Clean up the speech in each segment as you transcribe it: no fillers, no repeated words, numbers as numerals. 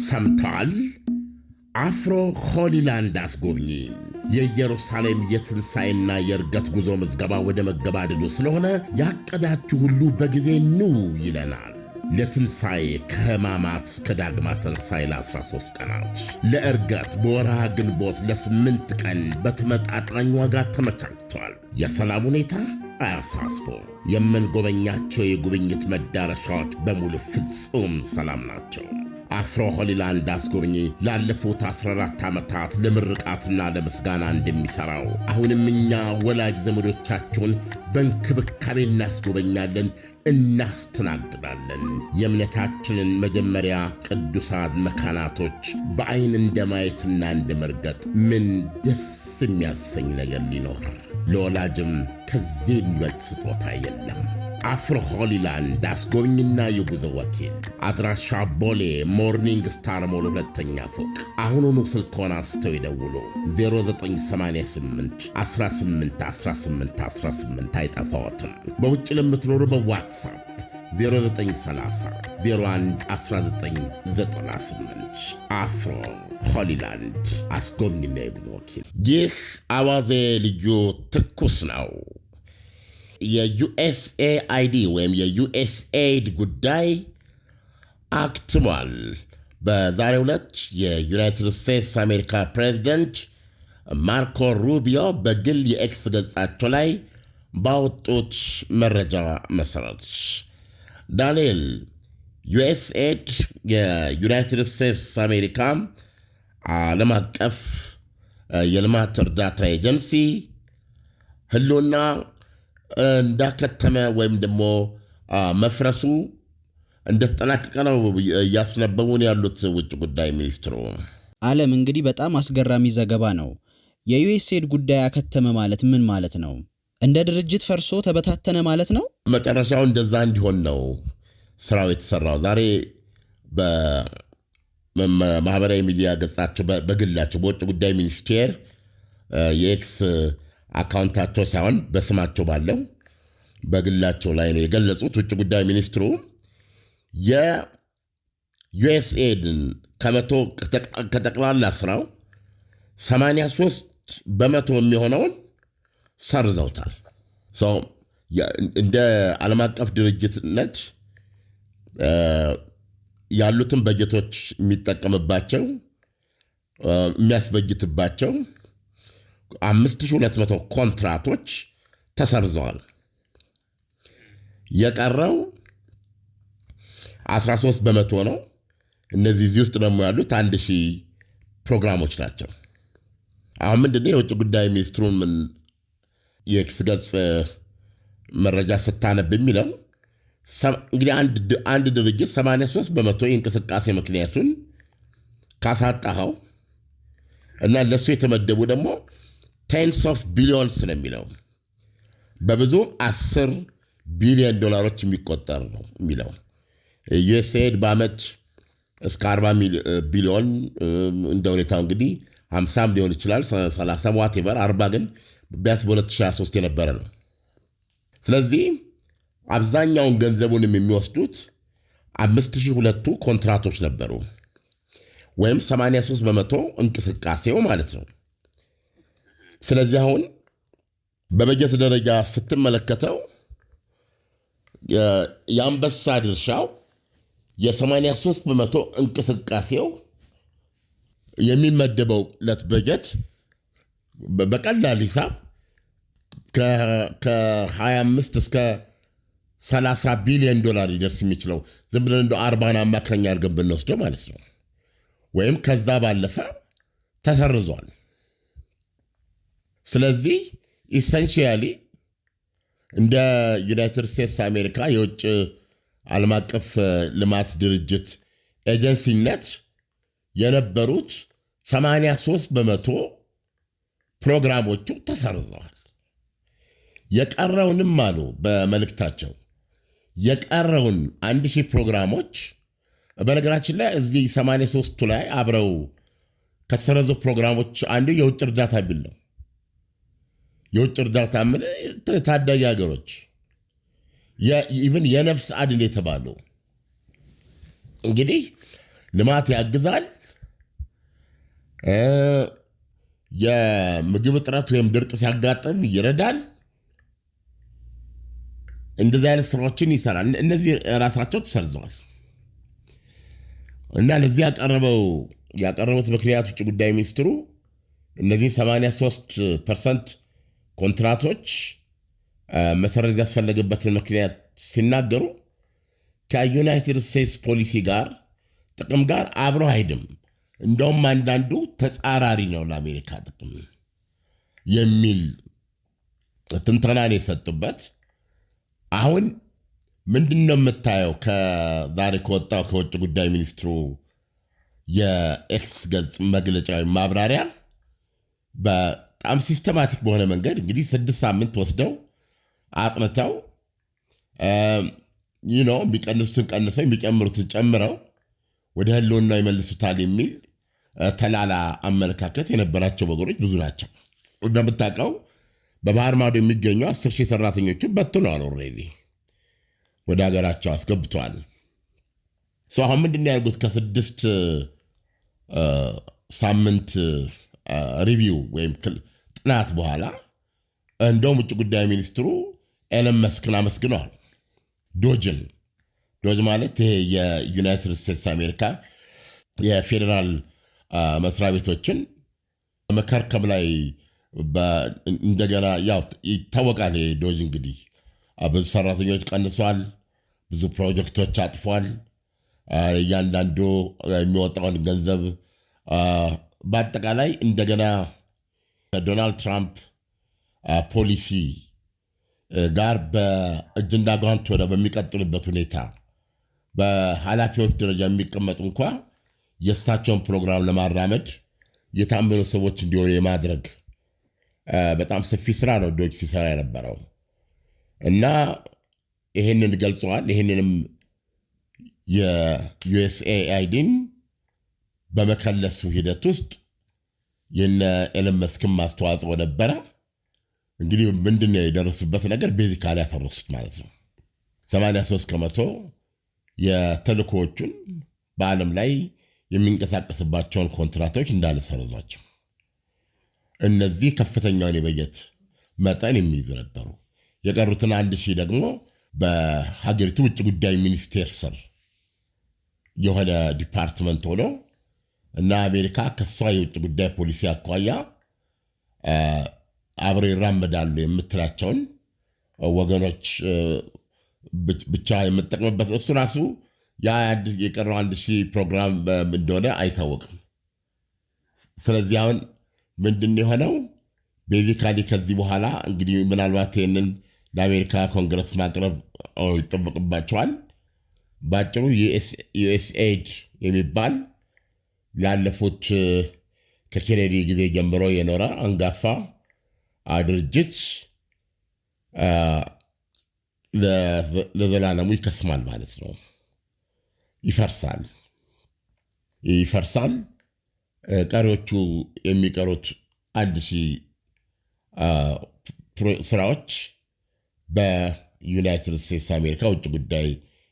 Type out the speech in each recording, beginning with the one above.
ሰምተዋል? አፍሮ ሆሊላንድ አስጎብኚ የኢየሩሳሌም የትንሣኤና የእርገት ጉዞ ምዝገባ ወደ መገባደዱ ስለሆነ ያቀዳችሁ ሁሉ በጊዜ ኑ ይለናል። ለትንሣኤ ከሕማማት እስከ ዳግማ ትንሣኤ ለ13 ቀናት፣ ለእርገት በወርሃ ግንቦት ለ8 ቀን በተመጣጣኝ ዋጋ ተመቻችቷል። የሰላም ሁኔታ አያሳስቦ። የምንጎበኛቸው የጉብኝት መዳረሻዎች በሙሉ ፍጹም ሰላም ናቸው። አፍሮ ሆሊላንድ አስጎብኚ ላለፉት 14 ዓመታት ለምርቃትና ለምስጋና እንደሚሠራው አሁንም እኛ ወላጅ ዘመዶቻችሁን በእንክብካቤ እናስጎበኛለን፣ እናስተናግዳለን። የእምነታችንን መጀመሪያ ቅዱሳን መካናቶች በዐይን እንደማየትና እንደመርገጥ ምን ደስ የሚያሰኝ ነገር ሊኖር? ለወላጅም ከዚህ የሚበልጥ ስጦታ የለም። አፍሮ ሆሊላንድ አስጎብኝና የጉዞ ወኪል አድራሻ ቦሌ ሞርኒንግ ስታር ሞል 2ኛ ፎቅ። አሁኑኑ ስልክዎን አንስተው ይደውሉ። 0988 18 18 18 አይጠፋዎትም። በውጭ ለምትኖሩ በዋትሳፕ 0930 01 1998 አፍሮ ሆሊላንድ አስጎብኝና የጉዞ ወኪል። ይህ አዋዜ ልዩ ትኩስ ነው። የዩኤስኤአይዲ ወይም የዩኤስኤድ ጉዳይ አክትሟል። በዛሬው ዕለት የዩናይትድ ስቴትስ አሜሪካ ፕሬዝደንት ማርኮ ሩቢዮ በግል የኤክስ ገጻቸው ላይ ባወጡት መረጃ መሠረት ዳንኤል ዩኤስኤድ የዩናይትድ ስቴትስ አሜሪካ ዓለም አቀፍ የልማት እርዳታ ኤጀንሲ ህልውና እንዳከተመ ወይም ደግሞ መፍረሱ እንደተጠናቀቀ ነው እያስነበቡን ያሉት ውጭ ጉዳይ ሚኒስትሩ። ዓለም እንግዲህ በጣም አስገራሚ ዘገባ ነው። የዩኤስኤድ ጉዳይ አከተመ ማለት ምን ማለት ነው? እንደ ድርጅት ፈርሶ ተበታተነ ማለት ነው? መጨረሻው እንደዛ እንዲሆን ነው ስራው የተሰራው። ዛሬ በማህበራዊ ሚዲያ ገጻቸው በግላቸው በውጭ ጉዳይ ሚኒስቴር የኤክስ አካውንታቸው ሳይሆን በስማቸው ባለው በግላቸው ላይ ነው የገለጹት። ውጭ ጉዳይ ሚኒስትሩ የዩኤስኤድን ከጠቅላላ ስራው 83% የሚሆነውን ሰርዘውታል። እንደ ዓለም አቀፍ ድርጅትነት ያሉትን በጀቶች የሚጠቀምባቸው የሚያስበጅትባቸው 5200 ኮንትራቶች ተሰርዘዋል። የቀረው 13% ነው። እነዚህ እዚህ ውስጥ ደግሞ ያሉት 1000 ፕሮግራሞች ናቸው። አሁን ምንድነው የውጭ ጉዳይ ሚኒስትሩን የኤክስ ገጽ መረጃ ስታነብ የሚለው እንግዲህ አንድ ድርጅት 83% የእንቅስቃሴ ምክንያቱን ካሳጣኸው እና ለሱ የተመደቡ ደግሞ ቴንስ ኦፍ ቢሊዮንስ ነው የሚለው በብዙ 10 ቢሊዮን ዶላሮች የሚቆጠር ነው የሚለው። ዩኤስኤድ በዓመት እስከ 40 ቢሊዮን እንደ ሁኔታው እንግዲህ 50 ሊሆን ይችላል 30 ዋቴቨር 40 ግን ቢያንስ በ2023 የነበረ ነው። ስለዚህ አብዛኛውን ገንዘቡንም የሚወስዱት 5002 ኮንትራቶች ነበሩ ወይም 83% እንቅስቃሴው ማለት ነው። ስለዚህ አሁን በበጀት ደረጃ ስትመለከተው የአንበሳ ድርሻው የ83% እንቅስቃሴው የሚመደበው ለት በጀት በቀላል ሂሳብ ከ25 እስከ 30 ቢሊዮን ዶላር ይደርስ የሚችለው ዝም ብለን እንደ 40 አማካኛ አድርገን ብንወስደው ማለት ነው። ወይም ከዛ ባለፈ ተሰርዟል። ስለዚህ ኢሰንሺያሊ እንደ ዩናይትድ ስቴትስ አሜሪካ የውጭ ዓለም አቀፍ ልማት ድርጅት ኤጀንሲነት የነበሩት 83% ፕሮግራሞቹ ተሰርዘዋል። የቀረውንም አሉ በመልእክታቸው የቀረውን 1000 ፕሮግራሞች በነገራችን ላይ እዚህ 83ቱ ላይ አብረው ከተሰረዙ ፕሮግራሞች አንዱ የውጭ እርዳታ ቢል ነው። የውጭ እርዳታ ታዳጊ ሀገሮች ኢቭን የነፍስ አድን የተባሉ እንግዲህ ልማት ያግዛል፣ የምግብ እጥረት ወይም ድርቅ ሲያጋጥም ይረዳል። እንደዚህ አይነት ስራዎችን ይሰራል። እነዚህ ራሳቸው ተሰርዘዋል እና ለዚህ ያቀረቡት ምክንያት ውጭ ጉዳይ ሚኒስትሩ እነዚህ 83% ኮንትራቶች መሰረዝ ያስፈለገበትን ምክንያት ሲናገሩ ከዩናይትድ ስቴትስ ፖሊሲ ጋር ጥቅም ጋር አብሮ አይሄድም፣ እንደውም አንዳንዱ ተጻራሪ ነው ለአሜሪካ ጥቅም የሚል ትንተናን የሰጡበት። አሁን ምንድነው የምታየው ከዛሬ ከወጣው ከውጭ ጉዳይ ሚኒስትሩ የኤክስ ገጽ መግለጫ ማብራሪያ? በጣም ሲስተማቲክ በሆነ መንገድ እንግዲህ 6 ሳምንት ወስደው አጥንተው የሚቀንሱትን ቀንሰው የሚጨምሩትን ጨምረው ወደ ህልውና ይመልሱታል የሚል ተላላ አመለካከት የነበራቸው ወገኖች ብዙ ናቸው። እንደምታውቀው በባህር ማዶ የሚገኙ 10,000 ሰራተኞችን በትነዋል። ኦልሬዲ ወደ ሀገራቸው አስገብተዋል። አሁን ምንድን ያልኩት ከ6 ሳምንት ሪቪው ወይም ጥናት በኋላ እንደውም ውጭ ጉዳይ ሚኒስትሩ ኤለን መስክን አመስግነዋል። ዶጅ ማለት ይሄ የዩናይትድ ስቴትስ አሜሪካ የፌዴራል መስሪያ ቤቶችን መከርከም ላይ እንደገና ይታወቃል። ዶጅ እንግዲህ ብዙ ሰራተኞች ቀንሷል፣ ብዙ ፕሮጀክቶች አጥፏል። እያንዳንዱ የሚወጣውን ገንዘብ በአጠቃላይ እንደገና ከዶናልድ ትራምፕ ፖሊሲ ጋር በእጅና ጓንት ሆነው በሚቀጥሉበት ሁኔታ በኃላፊዎች ደረጃ የሚቀመጡ እንኳ የእሳቸውን ፕሮግራም ለማራመድ የታመኑ ሰዎች እንዲሆኑ የማድረግ በጣም ሰፊ ስራ ነው ዶጅ ሲሰራ የነበረው እና ይህንን ገልጸዋል። ይህንንም የዩኤስኤአይዲን በመከለሱ ሂደት ውስጥ የነ ኤለን መስክን ማስተዋጽኦ ነበረ። እንግዲህ ምንድነው የደረሱበት ነገር? ቤዚካሊ ያፈረሱት ማለት ነው። 83% የተልእኮዎቹን በዓለም ላይ የሚንቀሳቀስባቸውን ኮንትራቶች እንዳለ ሰረዟቸው። እነዚህ ከፍተኛውን የበጀት መጠን የሚይዙ ነበሩ። የቀሩትን 1,000 ደግሞ በሀገሪቱ ውጭ ጉዳይ ሚኒስቴር ስር የሆነ ዲፓርትመንት ሆኖ እና አሜሪካ ከሷ የውጭ ጉዳይ ፖሊሲ አኳያ አብረው ይራመዳሉ የምትላቸውን ወገኖች ብቻ የምጠቅምበት እሱ ራሱ የቀረው 1,000 ፕሮግራም እንደሆነ አይታወቅም። ስለዚህ አሁን ምንድን የሆነው ቤዚካሊ ከዚህ በኋላ እንግዲህ ምናልባት ይህንን ለአሜሪካ ኮንግረስ ማቅረብ ይጠበቅባቸዋል። በአጭሩ ዩኤስኤድ የሚባል ላለፉት ከኬኔዲ ጊዜ ጀምሮ የኖረ አንጋፋ ድርጅት ለዘላለሙ ይከስማል ማለት ነው። ይፈርሳል። ቀሪዎቹ የሚቀሩት 1,000 ስራዎች በዩናይትድ ስቴትስ አሜሪካ ውጭ ጉዳይ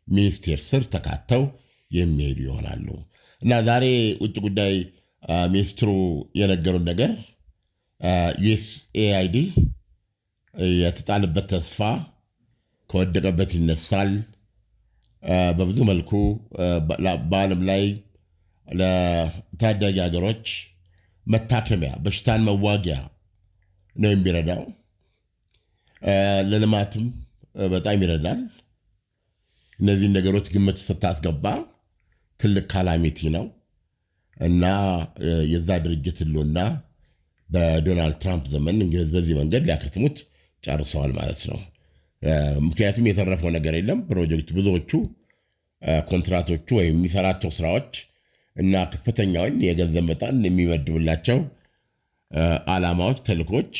ሚኒስቴር ስር ተካተው የሚሄዱ ይሆናሉ እና ዛሬ ውጭ ጉዳይ ሚኒስትሩ የነገሩን ነገር ዩኤስኤአይዲ የተጣለበት ተስፋ ከወደቀበት ይነሳል። በብዙ መልኩ በዓለም ላይ ለታዳጊ ሀገሮች መታከሚያ፣ በሽታን መዋጊያ ነው የሚረዳው። ለልማትም በጣም ይረዳል። እነዚህን ነገሮች ግምት ስታስገባ ትልቅ ካላሚቲ ነው እና የዛ ድርጅት ህልውና በዶናልድ ትራምፕ ዘመን እንግዲህ በዚህ መንገድ ሊያከትሙት ጨርሰዋል ማለት ነው። ምክንያቱም የተረፈው ነገር የለም። ፕሮጀክቱ ብዙዎቹ ኮንትራቶቹ ወይም የሚሰራቸው ስራዎች እና ከፍተኛውን የገንዘብ መጠን የሚመድብላቸው ዓላማዎች፣ ተልኮች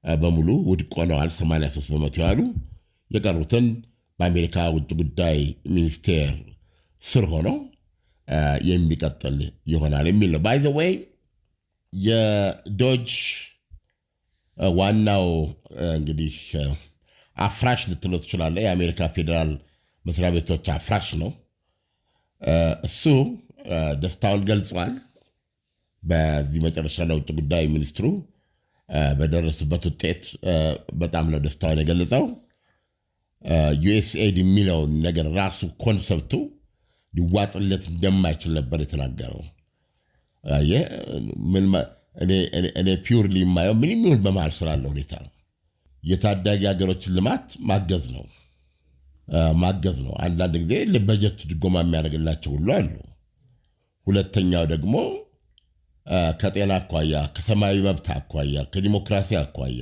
በሙሉ ውድቅ ሆነዋል። 83% ያሉ የቀሩትን በአሜሪካ ውጭ ጉዳይ ሚኒስቴር ስር ሆኖ የሚቀጥል ይሆናል የሚል ነው። ባይ ዘ ዌይ የዶጅ ዋናው እንግዲህ አፍራሽ ልትለው ትችላለህ። የአሜሪካ ፌዴራል መስሪያ ቤቶች አፍራሽ ነው። እሱ ደስታውን ገልጿል። በዚህ መጨረሻ ለውጭ ጉዳይ ሚኒስትሩ በደረሱበት ውጤት በጣም ነው ደስታውን የገለጸው። ዩኤስኤድ የሚለውን ነገር ራሱ ኮንሰፕቱ ሊዋጥለት እንደማይችል ነበር የተናገረው። እኔ ፒውርሊ የማየው ምንም ይሁን በመሃል ስላለ ሁኔታ የታዳጊ ሀገሮችን ልማት ማገዝ ነው። አንዳንድ ጊዜ ለበጀት ድጎማ የሚያደርግላቸው ሁሉ አሉ። ሁለተኛው ደግሞ ከጤና አኳያ፣ ከሰማያዊ መብት አኳያ፣ ከዲሞክራሲ አኳያ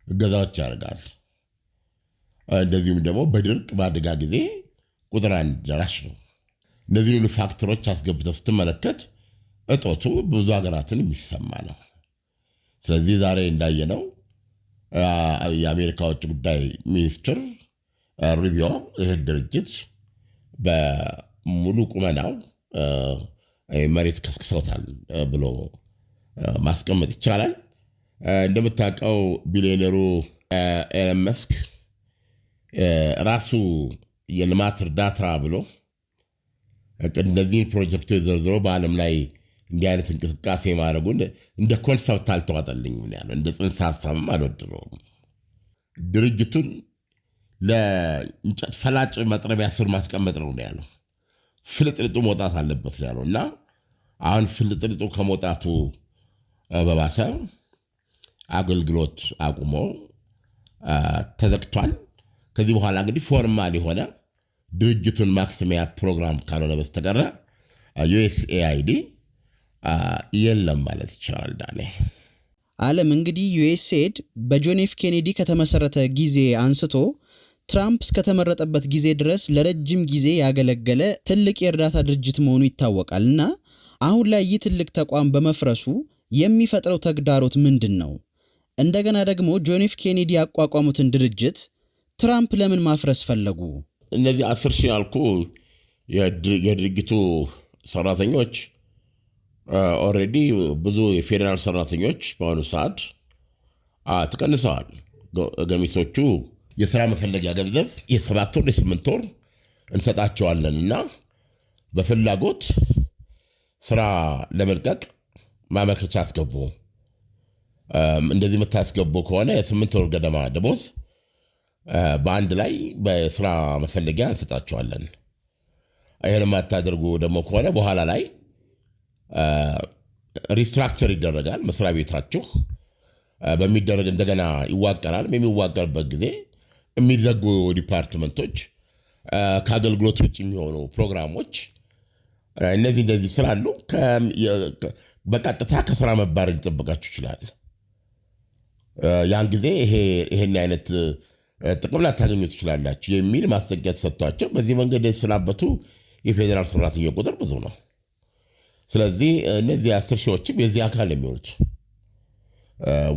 እገዛዎች ያደርጋል። እንደዚሁም ደግሞ በድርቅ በአደጋ ጊዜ ቁጥር አንድ ደራሽ ነው። እነዚህ ሁሉ ፋክተሮች አስገብተው ስትመለከት እጦቱ ብዙ ሀገራትን የሚሰማ ነው። ስለዚህ ዛሬ እንዳየነው የአሜሪካ ውጭ ጉዳይ ሚኒስትር ሩቢዮ ይህ ድርጅት በሙሉ ቁመናው መሬት ከስክሰውታል ብሎ ማስቀመጥ ይቻላል። እንደምታውቀው ቢሊዮነሩ ኤለን መስክ ራሱ የልማት እርዳታ ብሎ እነዚህን ፕሮጀክቶች ዘርዝሮ በዓለም ላይ እንዲህ አይነት እንቅስቃሴ ማድረጉን እንደ ኮንሰፕት አልተዋጠልኝም ያለው፣ እንደ ጽንሰ ሀሳብም አልወደደውም። ድርጅቱን ለእንጨት ፈላጭ መጥረቢያ ስር ማስቀመጥ ነው ያለው። ፍልጥልጡ መውጣት አለበት ያለው እና አሁን ፍልጥልጡ ከመውጣቱ በባሰ አገልግሎት አቁሞ ተዘግቷል። ከዚህ በኋላ እንግዲህ ፎርማል የሆነ ድርጅቱን ማክሲሚያ ፕሮግራም ካልሆነ በስተቀረ ዩኤስኤአይዲ የለም ማለት ይቻላል። ዳኔ ዓለም እንግዲህ ዩኤስኤድ በጆን ኤፍ ኬኔዲ ከተመሰረተ ጊዜ አንስቶ ትራምፕ እስከተመረጠበት ጊዜ ድረስ ለረጅም ጊዜ ያገለገለ ትልቅ የእርዳታ ድርጅት መሆኑ ይታወቃልና አሁን ላይ ይህ ትልቅ ተቋም በመፍረሱ የሚፈጥረው ተግዳሮት ምንድን ነው? እንደገና ደግሞ ጆን ኤፍ ኬኔዲ ያቋቋሙትን ድርጅት ትራምፕ ለምን ማፍረስ ፈለጉ? እነዚህ 10,000 ያልኩ የድርጅቱ ሰራተኞች ኦልሬዲ ብዙ የፌዴራል ሰራተኞች በአሁኑ ሰዓት ተቀንሰዋል። ገሚሶቹ የሥራ መፈለጊያ ገንዘብ የ7 ወር የ8 ወር እንሰጣቸዋለን እና በፍላጎት ሥራ ለመልቀቅ ማመልከቻ አስገቡ። እንደዚህ የምታስገቡ ከሆነ የ8 ወር ገደማ ደሞዝ በአንድ ላይ በሥራ መፈለጊያ እንሰጣቸዋለን። ይህን የማታደርጉ ደግሞ ከሆነ በኋላ ላይ ሪስትራክቸር ይደረጋል። መስሪያ ቤታችሁ በሚደረግ እንደገና ይዋቀራል። የሚዋቀርበት ጊዜ የሚዘጉ ዲፓርትመንቶች፣ ከአገልግሎት ውጭ የሚሆኑ ፕሮግራሞች እነዚህ ስላሉ በቀጥታ ከስራ መባረር ሊጠብቃችሁ ይችላል። ያን ጊዜ ይሄን አይነት ጥቅም ላታገኙ ትችላላችሁ የሚል ማስጠንቀቂያ ተሰጥቷቸው በዚህ መንገድ የተሰናበቱ የፌዴራል ሰራተኛ ቁጥር ብዙ ነው። ስለዚህ እነዚህ 10,000ዎችም የዚህ አካል የሚሆኑት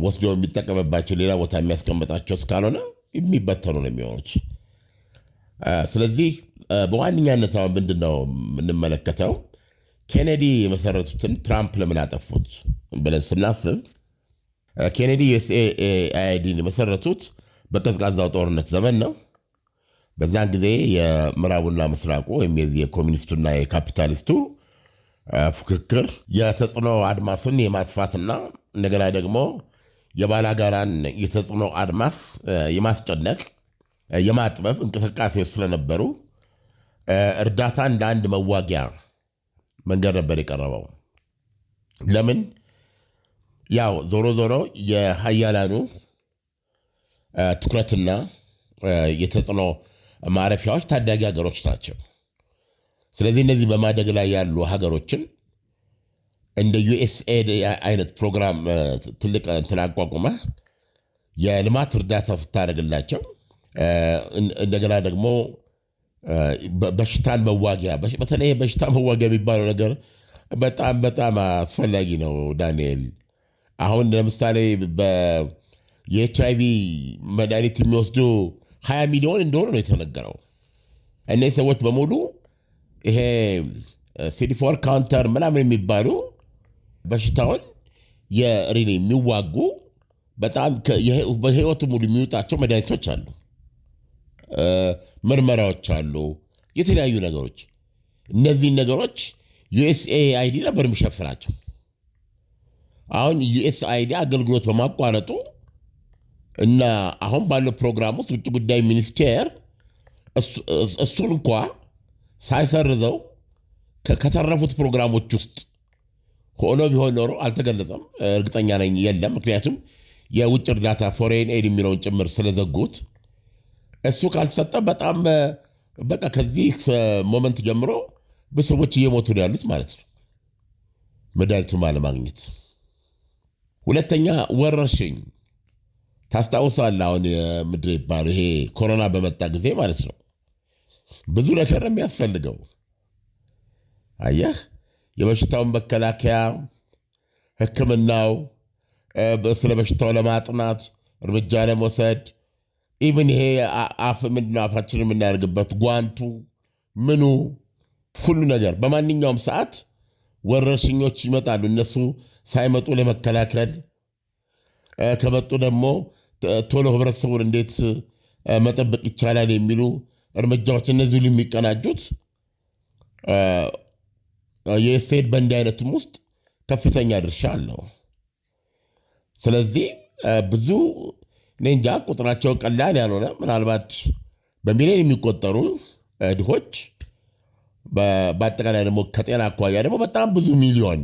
ወስዶ የሚጠቀምባቸው ሌላ ቦታ የሚያስቀምጣቸው እስካልሆነ የሚበተኑ ነው የሚሆኑት። ስለዚህ በዋነኛነት አሁን ምንድነው የምንመለከተው? ኬኔዲ የመሰረቱትን ትራምፕ ለምን አጠፉት ብለን ስናስብ ኬኔዲ ዩኤስኤአይዲን የመሰረቱት በቀዝቃዛው ጦርነት ዘመን ነው። በዛን ጊዜ የምዕራቡና ምስራቁ ወይም የኮሚኒስቱና የካፒታሊስቱ ፉክክር የተጽዕኖ አድማስን የማስፋትና እንደገና ደግሞ የባላጋራን የተጽዕኖ አድማስ የማስጨነቅ የማጥበብ እንቅስቃሴዎች ስለነበሩ እርዳታ እንደ አንድ መዋጊያ መንገድ ነበር የቀረበው። ለምን? ያው ዞሮ ዞሮ የሀያላኑ ትኩረትና የተጽዕኖ ማረፊያዎች ታዳጊ ሀገሮች ናቸው። ስለዚህ እነዚህ በማደግ ላይ ያሉ ሀገሮችን እንደ ዩኤስኤድ አይነት ፕሮግራም ትልቅ እንትን አቋቁመህ የልማት እርዳታ ስታደርግላቸው እንደገና ደግሞ በሽታን መዋጊያ በተለይ በሽታ መዋጊያ የሚባለው ነገር በጣም በጣም አስፈላጊ ነው ዳንኤል። አሁን ለምሳሌ የኤችአይቪ መድኃኒት የሚወስዱ 20 ሚሊዮን እንደሆነ ነው የተነገረው። እነዚህ ሰዎች በሙሉ ይሄ CD4 ካውንተር ምናምን የሚባሉ በሽታውን የሪሊ የሚዋጉ በጣም በህይወቱ ሙሉ የሚወጣቸው መድኃኒቶች አሉ፣ ምርመራዎች አሉ፣ የተለያዩ ነገሮች። እነዚህ ነገሮች USAID ነበር የሚሸፍናቸው። አሁን USAID አገልግሎት በማቋረጡ እና አሁን ባለው ፕሮግራም ውስጥ ውጭ ጉዳይ ሚኒስቴር እሱን እንኳ ሳይሰርዘው ከተረፉት ፕሮግራሞች ውስጥ ሆኖ ቢሆን ኖሮ አልተገለጸም። እርግጠኛ ነኝ የለም። ምክንያቱም የውጭ እርዳታ ፎሬን ኤድ የሚለውን ጭምር ስለዘጉት እሱ ካልተሰጠ በጣም በቃ ከዚህ ሞመንት ጀምሮ በሰዎች እየሞቱ ነው ያሉት ማለት ነው፣ መድኃኒቱን ባለማግኘት። ሁለተኛ ወረርሽኝ ታስታውሳለህ? አሁን ምድር ይባል ይሄ ኮሮና በመጣ ጊዜ ማለት ነው ብዙ ነገር የሚያስፈልገው አየህ፣ የበሽታውን መከላከያ ሕክምናው፣ ስለ በሽታው ለማጥናት እርምጃ ለመውሰድ ኢቭን ይሄ አፋችንን የምናደርግበት ጓንቱ ምኑ ሁሉ ነገር በማንኛውም ሰዓት ወረርሽኞች ይመጣሉ። እነሱ ሳይመጡ ለመከላከል ከመጡ ደግሞ ቶሎ ህብረተሰቡን እንዴት መጠበቅ ይቻላል የሚሉ እርምጃዎች እነዚህ ሁሉ የሚቀናጁት USAID በእንዲህ አይነቱም ውስጥ ከፍተኛ ድርሻ አለው። ስለዚህ ብዙ እንጃ ቁጥራቸው ቀላል ያልሆነ ምናልባት በሚሊዮን የሚቆጠሩ ድሆች በአጠቃላይ ደግሞ ከጤና አኳያ ደግሞ በጣም ብዙ ሚሊዮን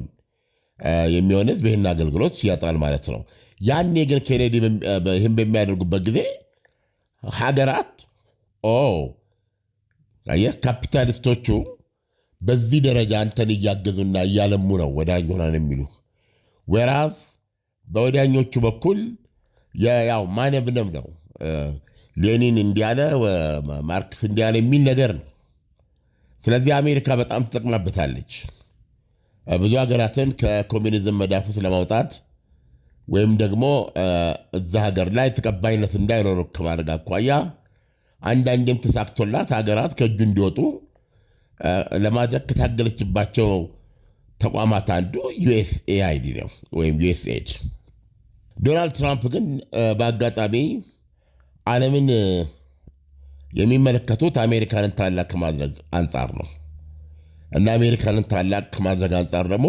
የሚሆን ህዝብ ይህን አገልግሎት ያጣል ማለት ነው። ያኔ ግን ኬኔዲ ይህን በሚያደርጉበት ጊዜ ሀገራት ካፒታሊስቶቹ በዚህ ደረጃ አንተን እያገዙና እያለሙ ነው ወዳጅ ሆናን የሚሉ ወራዝ በወዳኞቹ በኩል ያው ማነብነም ነው። ሌኒን እንዲያለ ማርክስ እንዲያለ የሚል ነገር ነው። ስለዚህ አሜሪካ በጣም ተጠቅማበታለች። ብዙ ሀገራትን ከኮሚኒዝም መዳፍ ውስጥ ለማውጣት ወይም ደግሞ እዛ ሀገር ላይ ተቀባይነት እንዳይኖር ከማድረግ አኳያ አንዳንዴም ተሳክቶላት ሀገራት ከእጁ እንዲወጡ ለማድረግ ከታገለችባቸው ተቋማት አንዱ USAID ነው ወይም USAID። ዶናልድ ትራምፕ ግን በአጋጣሚ ዓለምን የሚመለከቱት አሜሪካንን ታላቅ ከማድረግ አንጻር ነው እና አሜሪካንን ታላቅ ከማድረግ አንጻር ደግሞ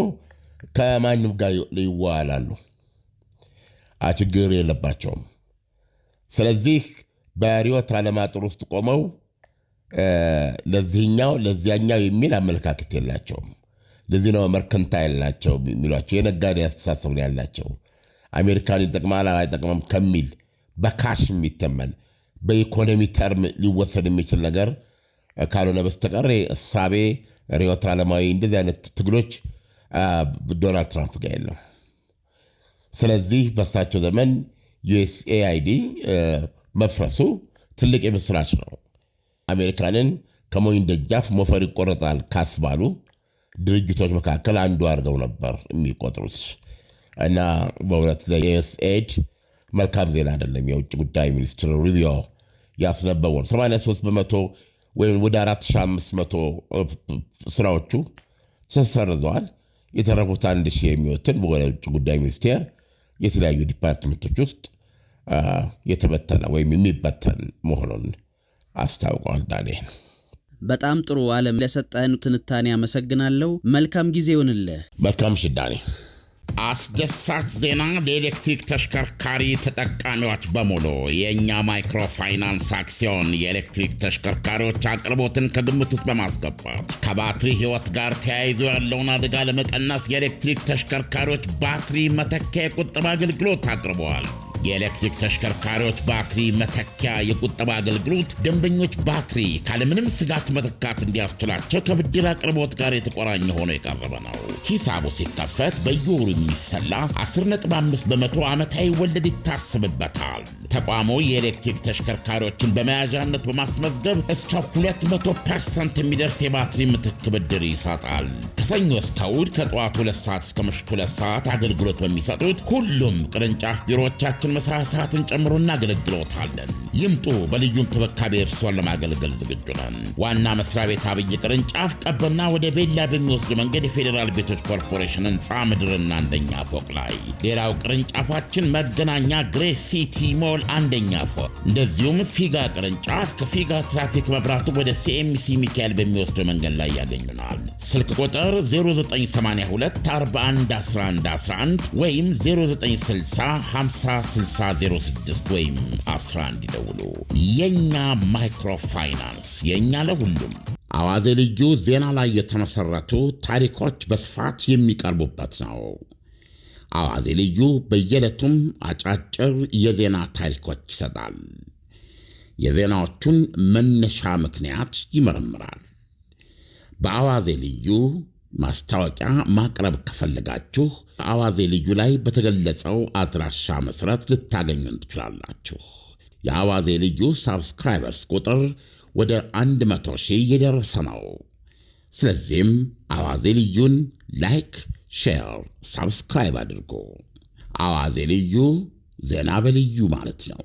ከማንም ጋር ይዋላሉ፣ ችግር የለባቸውም። ስለዚህ በሪዮት ዓለማጥር ውስጥ ቆመው ለዚያኛው የሚል አመለካከት የላቸውም። ለዚህ ነው መርከንታይል ናቸው የሚሏቸው፣ የነጋዴ አስተሳሰብ ነው ያላቸው። አሜሪካን ይጠቅማል አይጠቅምም ከሚል በካሽ የሚተመን በኢኮኖሚ ተርም ሊወሰድ የሚችል ነገር ካልሆነ በስተቀር እሳቤ ሪዮት ዓለማዊ እንደዚህ አይነት ትግሎች ዶናልድ ትራምፕ ጋር የለም። ስለዚህ በሳቸው ዘመን USAID መፍረሱ ትልቅ የምስራች ነው። አሜሪካንን ከሞኝ ደጃፍ ሞፈር ይቆረጣል ካስባሉ ድርጅቶች መካከል አንዱ አድርገው ነበር የሚቆጥሩት እና በእውነት ለUSAID መልካም ዜና አይደለም። የውጭ ጉዳይ ሚኒስትር ሩቢዮ ያስነበቡን 83% ወይም ወደ 4500 ስራዎቹ ተሰርዘዋል። የተረፉት 1000 የሚወትን በውጭ ጉዳይ ሚኒስቴር የተለያዩ ዲፓርትመንቶች ውስጥ የተበተነ ወይም የሚበተን መሆኑን አስታውቀዋል። ዳንኤል በጣም ጥሩ ዓለም፣ ለሰጠህን ትንታኔ አመሰግናለሁ። መልካም ጊዜ ይሁንልህ። መልካም ሽዳኔ። አስደሳች ዜና ለኤሌክትሪክ ተሽከርካሪ ተጠቃሚዎች በሙሉ የእኛ ማይክሮፋይናንስ አክሲዮን የኤሌክትሪክ ተሽከርካሪዎች አቅርቦትን ከግምት ውስጥ በማስገባት ከባትሪ ሕይወት ጋር ተያይዞ ያለውን አደጋ ለመቀነስ የኤሌክትሪክ ተሽከርካሪዎች ባትሪ መተኪያ የቁጠባ አገልግሎት አቅርበዋል። የኤሌክትሪክ ተሽከርካሪዎች ባትሪ መተኪያ የቁጠባ አገልግሎት ደንበኞች ባትሪ ካለምንም ስጋት መተካት እንዲያስችላቸው ከብድር አቅርቦት ጋር የተቆራኘ ሆኖ የቀረበ ነው። ሂሳቡ ሲከፈት በየወሩ የሚሰላ 10.5% ዓመታዊ ወለድ ይታሰብበታል። ተቋሙ የኤሌክትሪክ ተሽከርካሪዎችን በመያዣነት በማስመዝገብ እስከ 200% የሚደርስ የባትሪ ምትክ ብድር ይሰጣል። ከሰኞ እስከ እሑድ ከጠዋቱ 2 ሰዓት እስከ ምሽቱ 2 ሰዓት አገልግሎት በሚሰጡት ሁሉም ቅርንጫፍ ቢሮዎቻችን ምሳ ሰዓትን ጨምሮ እናገለግሎታለን። ይምጡ። በልዩ እንክብካቤ እርስዎን ለማገልገል ዝግጁ ነን። ዋና መስሪያ ቤት አብይ ቅርንጫፍ ቀበና ወደ ቤላ በሚወስድ መንገድ የፌዴራል ቤቶች ኮርፖሬሽን ህንፃ ምድርና አንደኛ ፎቅ ላይ። ሌላው ቅርንጫፋችን መገናኛ ግሬስ ሲቲ ሞል አንደኛ ፎቅ። እንደዚሁም ፊጋ ቅርንጫፍ ከፊጋ ትራፊክ መብራቱ ወደ ሲኤምሲ ሚካኤል በሚወስደው መንገድ ላይ ያገኙናል። ስልክ ቁጥር 0982411111 ወይም 0960506006 ወይም 11 ይደውሉ። የኛ ማይክሮፋይናንስ የኛ ለሁሉም። አዋዜ ልዩ ዜና ላይ የተመሰረቱ ታሪኮች በስፋት የሚቀርቡበት ነው። አዋዜ ልዩ በየዕለቱም አጫጭር የዜና ታሪኮች ይሰጣል። የዜናዎቹን መነሻ ምክንያት ይመረምራል። በአዋዜ ልዩ ማስታወቂያ ማቅረብ ከፈለጋችሁ አዋዜ ልዩ ላይ በተገለጸው አድራሻ መሰረት ልታገኙን ትችላላችሁ። የአዋዜ ልዩ ሳብስክራይበርስ ቁጥር ወደ 100,000 እየደረሰ ነው። ስለዚህም አዋዜ ልዩን ላይክ፣ ሼር፣ ሳብስክራይብ አድርጉ። አዋዜ ልዩ ዜና በልዩ ማለት ነው።